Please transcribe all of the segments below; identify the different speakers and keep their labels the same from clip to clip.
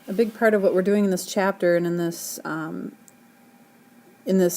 Speaker 1: A big part of what we're doing in this chapter and in this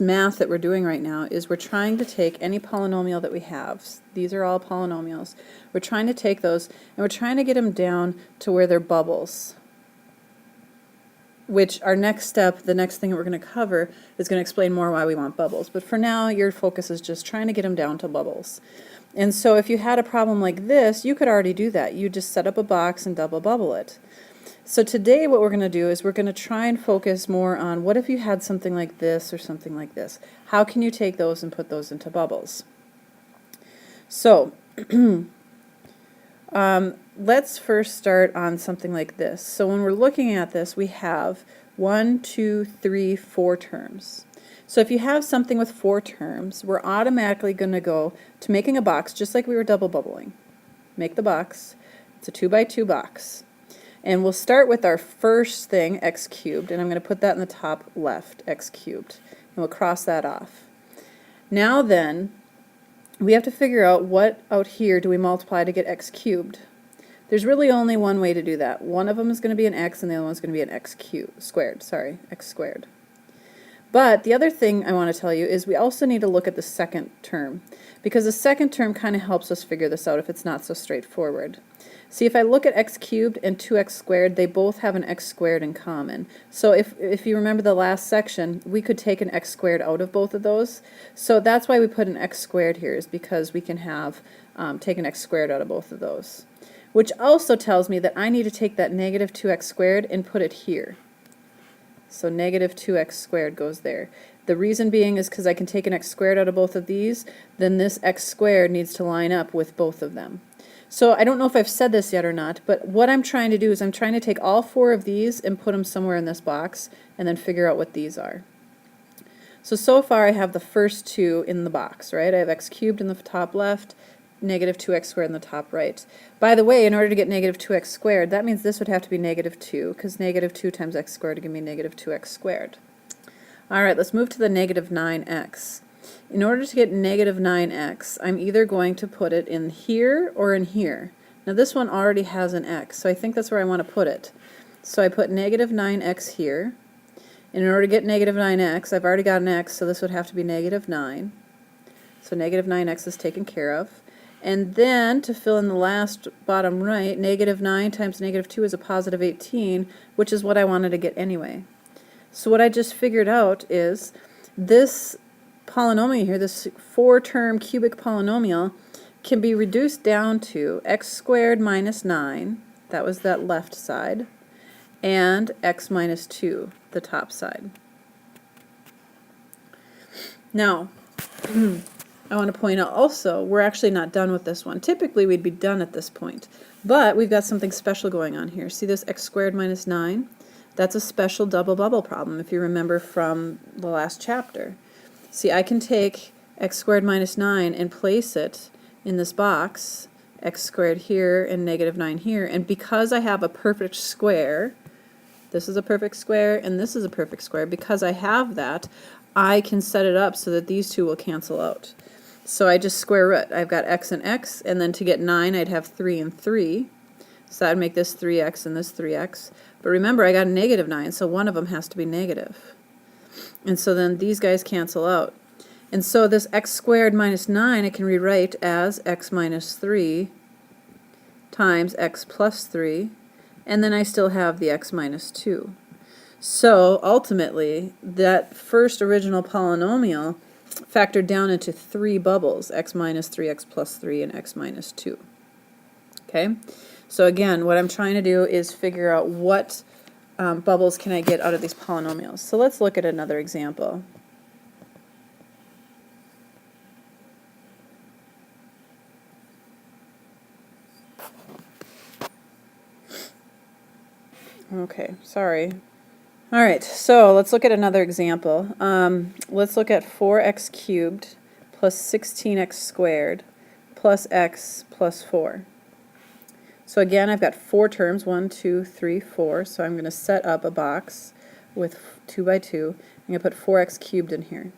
Speaker 1: math that we're doing right now is we're trying to take any polynomial that we have. These are all polynomials. We're trying to take those and we're trying to get them down to where they're bubbles. Which our next step, the next thing that we're going to cover, is going to explain more why we want bubbles. But for now, your focus is just trying to get them down to bubbles. And so if you had a problem like this, you could already do that. You just set up a box and double bubble it. So today what we're going to do is we're going to try and focus more on what if you had something like this or something like this. How can you take those and put those into bubbles? So let's first start on something like this. So when we're looking at this, we have 1, 2, 3, 4 terms. So if you have something with 4 terms, we're automatically going to go to making a box just like we were double bubbling. Make the box. It's a 2 by 2 box. And we'll start with our first thing, x cubed, and I'm going to put that in the top left, x cubed. And we'll cross that off. Now then, we have to figure out what out here do we multiply to get x cubed. There's really only one way to do that. One of them is going to be an x and the other one's going to be an x squared. But the other thing I want to tell you is we also need to look at the second term, because the second term kind of helps us figure this out if it's not so straightforward. See, if I look at x cubed and 2x squared, they both have an x squared in common. So if you remember the last section, we could take an x squared out of both of those. So that's why we put an x squared here, is because we can have take an x squared out of both of those. Which also tells me that I need to take that negative 2x squared and put it here. So negative 2x squared goes there. The reason being is because I can take an x squared out of both of these, then this x squared needs to line up with both of them. So I don't know if I've said this yet or not, but what I'm trying to do is I'm trying to take all 4 of these and put them somewhere in this box and then figure out what these are. So far I have the first 2 in the box, right? I have x cubed in the top left, negative 2x squared in the top right. By the way, in order to get negative 2x squared, that means this would have to be negative 2, because negative 2 times x squared would give me negative 2x squared. Alright, let's move to the negative 9x. In order to get negative 9x, I'm either going to put it in here or in here. Now this one already has an x, so I think that's where I want to put it. So I put negative 9x here. And in order to get negative 9x, I've already got an x, so this would have to be negative 9. So negative 9x is taken care of. And then, to fill in the last bottom right, negative 9 times negative 2 is a positive 18, which is what I wanted to get anyway. So what I just figured out is this polynomial here, this 4-term cubic polynomial, can be reduced down to x squared minus 9, that was that left side, and x minus 2, the top side. Now, I want to point out also, we're actually not done with this one. Typically we'd be done at this point, but we've got something special going on here. See this x squared minus 9? That's a special double bubble problem, if you remember from the last chapter. See, I can take x squared minus 9 and place it in this box, x squared here and negative 9 here, and because I have a perfect square, this is a perfect square and this is a perfect square, because I have that, I can set it up so that these two will cancel out. So I just square root. I've got x and x, and then to get 9 I'd have 3 and 3. So that would make this 3x and this 3x. But remember, I got a negative 9, so one of them has to be negative. And so then these guys cancel out. And so this x squared minus 9 I can rewrite as x minus 3 times x plus 3, and then I still have the x minus 2. So ultimately, that first original polynomial factored down into 3 bubbles, x minus 3, x plus 3, and x minus 2. Okay? So again, what I'm trying to do is figure out what bubbles can I get out of these polynomials. So let's look at another example. Okay, sorry. Alright, so let's look at another example. Let's look at 4x cubed plus 16x squared plus x plus 4. So again, I've got 4 terms, 1, 2, 3, 4, so I'm going to set up a box with 2 by 2. I'm going to put 4x cubed in here.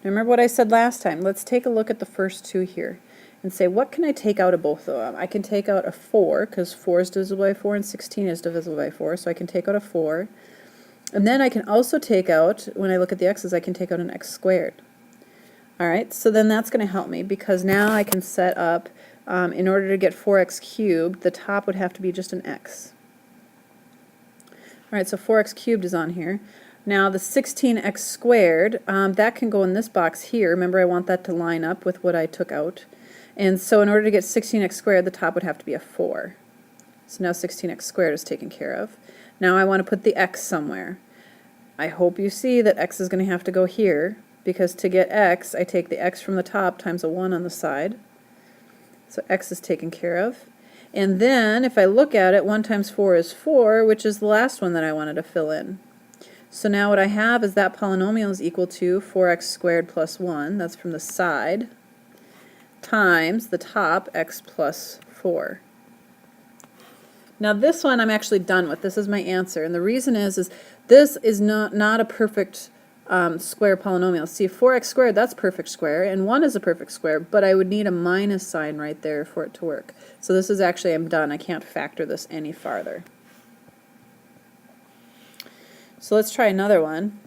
Speaker 1: Now remember what I said last time. Let's take a look at the first 2 here. and say, what can I take out of both of them? I can take out a 4, because 4 is divisible by 4 and 16 is divisible by 4, so I can take out a 4. And then I can also take out, when I look at the x's, I can take out an x squared. Alright, so then that's going to help me, because now I can set up, in order to get 4x cubed, the top would have to be just an x. Alright, so 4x cubed is on here. Now the 16x squared, that can go in this box here. Remember, I want that to line up with what I took out. And so in order to get 16x squared, the top would have to be a 4. So now 16x squared is taken care of. Now I want to put the x somewhere. I hope you see that x is going to have to go here, because to get x, I take the x from the top times a 1 on the side. So x is taken care of. And then if I look at it, 1 times 4 is 4, which is the last one that I wanted to fill in. So now what I have is that polynomial is equal to 4x squared plus 1, that's from the side, times the top, x plus 4. Now this one I'm actually done with. This is my answer. And the reason is this is not a perfect square polynomial. See, 4x squared, that's perfect square, and 1 is a perfect square, but I would need a minus sign right there for it to work. So this is actually, I'm done. I can't factor this any farther. So let's try another one.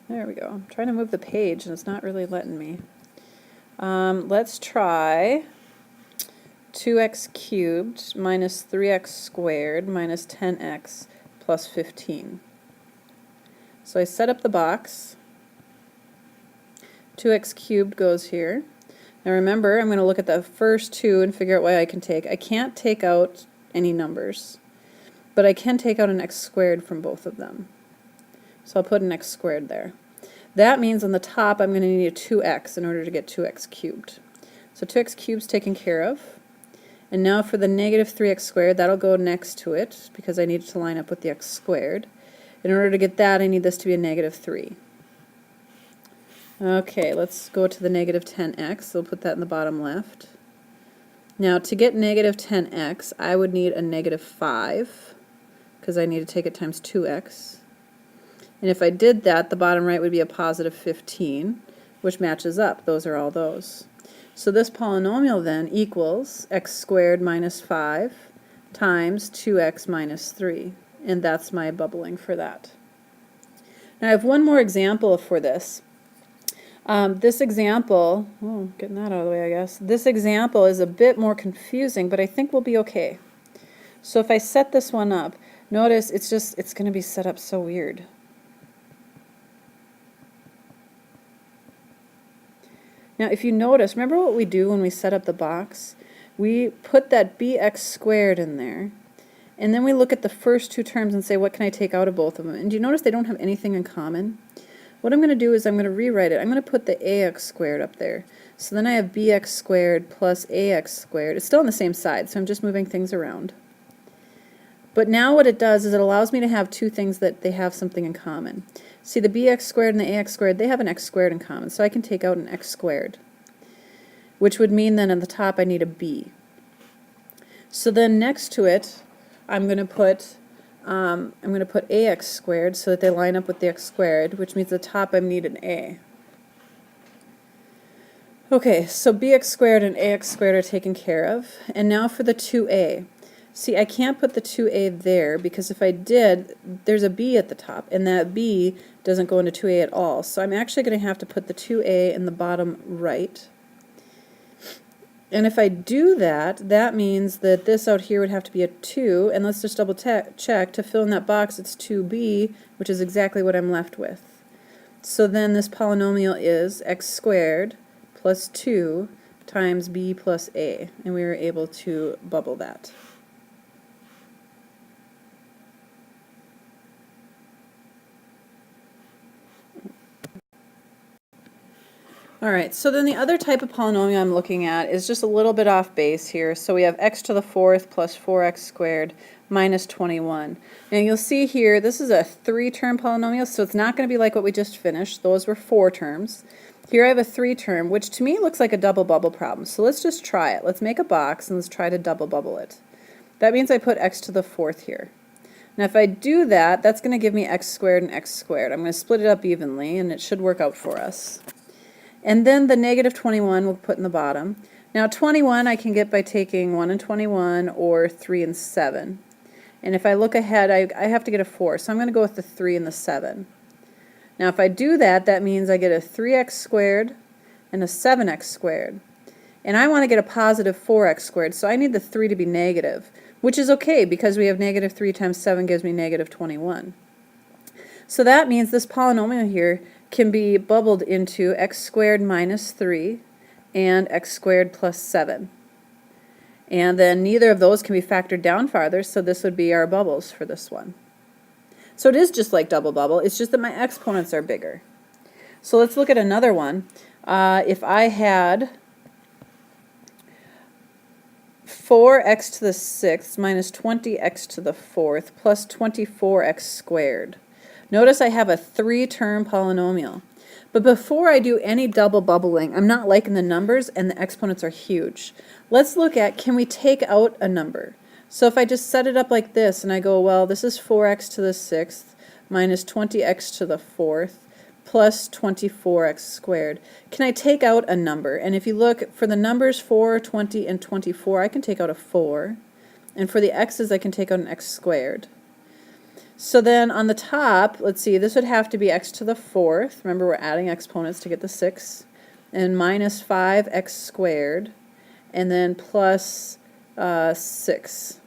Speaker 1: There we go. I'm trying to move the page and it's not really letting me. Let's try 2x cubed minus 3x squared minus 10x plus 15. So I set up the box. 2x cubed goes here. Now remember, I'm going to look at the first two and figure out what I can take. I can't take out any numbers, but I can take out an x squared from both of them. So I'll put an x squared there. That means on the top I'm going to need a 2x in order to get 2x cubed. So 2x cubed is taken care of. And now for the negative 3x squared, that'll go next to it because I need it to line up with the x squared. In order to get that, I need this to be a negative 3. Okay, let's go to the negative 10x. So we'll put that in the bottom left. Now to get negative 10x, I would need a negative 5 because I need to take it times 2x. And if I did that, the bottom right would be a positive 15, which matches up. Those are all those. So this polynomial then equals x squared minus 5 times 2x minus 3. And that's my bubbling for that. Now I have one more example for this. This example, getting that out of the way I guess, this example is a bit more confusing, but I think we'll be okay. So if I set this one up, notice it's going to be set up so weird. Now if you notice, remember what we do when we set up the box? We put that bx squared in there, and then we look at the first two terms and say, what can I take out of both of them? And do you notice they don't have anything in common? What I'm going to do is I'm going to rewrite it. I'm going to put the ax squared up there. So then I have bx squared plus ax squared. It's still on the same side, so I'm just moving things around. But now what it does is it allows me to have two things that they have something in common. See, the bx squared and the ax squared, they have an x squared in common, so I can take out an x squared, which would mean then at the top I need a b. So then next to it, I'm going to put ax squared so that they line up with the x squared, which means at the top I need an a. Okay, so bx squared and ax squared are taken care of. And now for the 2a. See, I can't put the 2a there because if I did, there's a b at the top, and that b doesn't go into 2a at all. So I'm actually going to have to put the 2a in the bottom right. And if I do that, that means that this out here would have to be a 2, and let's just double check. To fill in that box, it's 2b, which is exactly what I'm left with. So then this polynomial is x squared plus 2 times b plus a, and we were able to bubble that. Alright, so then the other type of polynomial I'm looking at is just a little bit off base here. So we have x to the 4th plus 4x squared minus 21. And you'll see here, this is a 3-term polynomial, so it's not going to be like what we just finished. Those were 4 terms. Here I have a 3-term, which to me looks like a double bubble problem. So let's just try it. Let's make a box and let's try to double bubble it. That means I put x to the 4th here. Now if I do that, that's going to give me x squared and x squared. I'm going to split it up evenly and it should work out for us. And then the negative 21 we'll put in the bottom. Now 21 I can get by taking 1 and 21 or 3 and 7. And if I look ahead, I have to get a 4, so I'm going to go with the 3 and the 7. Now if I do that, that means I get a 3x squared and a 7x squared. And I want to get a positive 4x squared, so I need the 3 to be negative, which is okay because we have negative 3 times 7 gives me negative 21. So that means this polynomial here can be bubbled into x squared minus 3 and x squared plus 7. And then neither of those can be factored down farther, so this would be our bubbles for this one. So it is just like double bubble, it's just that my exponents are bigger. So let's look at another one. If I had 4x to the 6th minus 20x to the 4th plus 24x squared. Notice I have a 3-term polynomial. But before I do any double bubbling, I'm not liking the numbers and the exponents are huge. Let's look at, can we take out a number? So if I just set it up like this and I go, well, this is 4x to the 6th minus 20x to the 4th plus 24x squared. Can I take out a number? And if you look for the numbers 4, 20, and 24, I can take out a 4. And for the x's, I can take out an x squared. So then on the top, let's see, this would have to be x to the 4th. Remember, we're adding exponents to get the 6. And minus 5x squared. And then plus 6.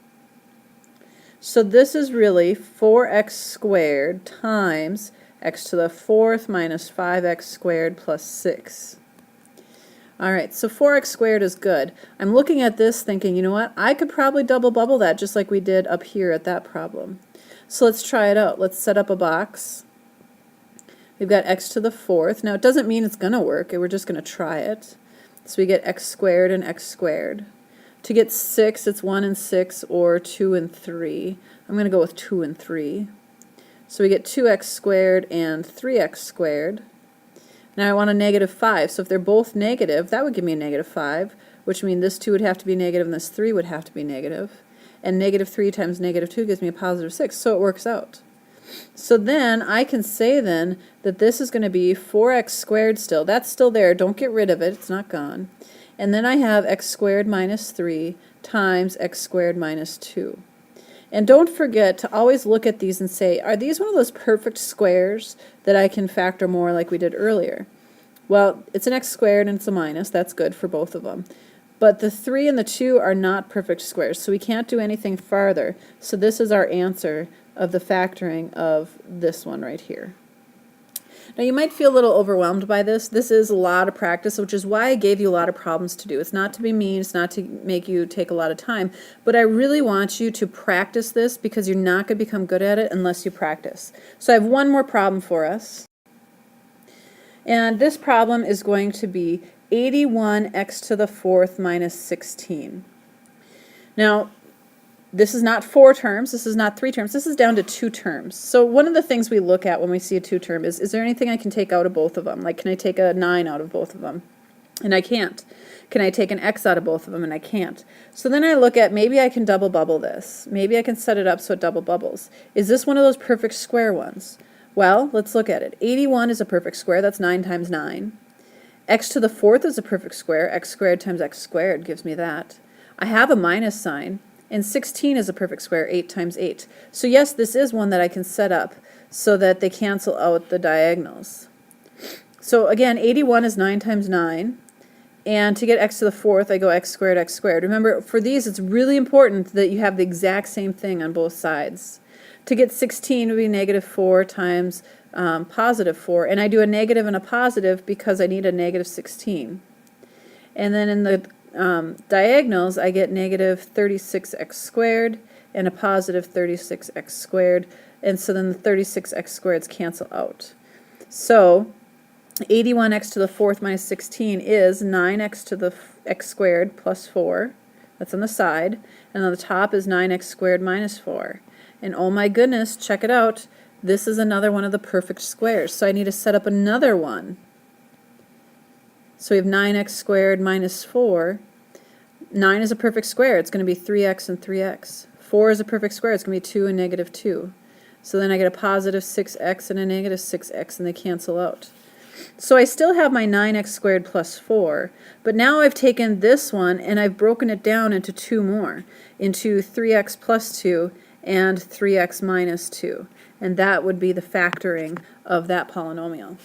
Speaker 1: So this is really 4x squared times x to the 4th minus 5x squared plus 6. Alright, so 4x squared is good. I'm looking at this thinking, you know what, I could probably double bubble that just like we did up here at that problem. So let's try it out. Let's set up a box. We've got x to the 4th. Now it doesn't mean it's going to work, we're just going to try it. So we get x squared and x squared. To get 6, it's 1 and 6 or 2 and 3. I'm going to go with 2 and 3. So we get 2x squared and 3x squared. Now I want a negative 5. So if they're both negative, that would give me a negative 5, which means this 2 would have to be negative and this 3 would have to be negative. And negative 3 times negative 2 gives me a positive 6, so it works out. So then I can say then that this is going to be 4x squared still. That's still there. Don't get rid of it. It's not gone. And then I have x squared minus 3 times x squared minus 2. And don't forget to always look at these and say, are these one of those perfect squares that I can factor more like we did earlier? Well, it's an x squared and it's a minus. That's good for both of them. But the 3 and the 2 are not perfect squares, so we can't do anything farther. So this is our answer of the factoring of this one right here. Now you might feel a little overwhelmed by this. This is a lot of practice, which is why I gave you a lot of problems to do. It's not to be mean, it's not to make you take a lot of time, but I really want you to practice this because you're not going to become good at it unless you practice. So I have one more problem for us. And this problem is going to be 81x to the 4th minus 16. Now, this is not 4 terms, this is not 3 terms, this is down to 2 terms. So one of the things we look at when we see a 2 term is there anything I can take out of both of them? Like, can I take a 9 out of both of them? And I can't. Can I take an x out of both of them? And I can't. So then I look at, maybe I can double bubble this. Maybe I can set it up so it double bubbles. Is this one of those perfect square ones? Well, let's look at it. 81 is a perfect square, that's 9 times 9. X to the 4th is a perfect square, x squared times x squared gives me that. I have a minus sign, and 16 is a perfect square, 8 times 8. So yes, this is one that I can set up so that they cancel out the diagonals. So again, 81 is 9 times 9, and to get x to the 4th, I go x squared, x squared. Remember, for these, it's really important that you have the exact same thing on both sides. To get 16 would be negative 4 times positive 4, and I do a negative and a positive because I need a negative 16. And then in the diagonals, I get negative 36x squared and a positive 36x squared, and so then the 36x squareds cancel out. So 81x to the 4th minus 16 is 9x to the x squared plus 4. That's on the side. And on the top is 9x squared minus 4. And oh my goodness, check it out. This is another one of the perfect squares. So I need to set up another one. So we have 9x squared minus 4. 9 is a perfect square. It's going to be 3x and 3x. 4 is a perfect square. It's going to be 2 and negative 2. So then I get a positive 6x and a negative 6x, and they cancel out. So I still have my 9x squared plus 4, but now I've taken this one and I've broken it down into two more, into 3x plus 2 and 3x minus 2. And that would be the factoring of that polynomial.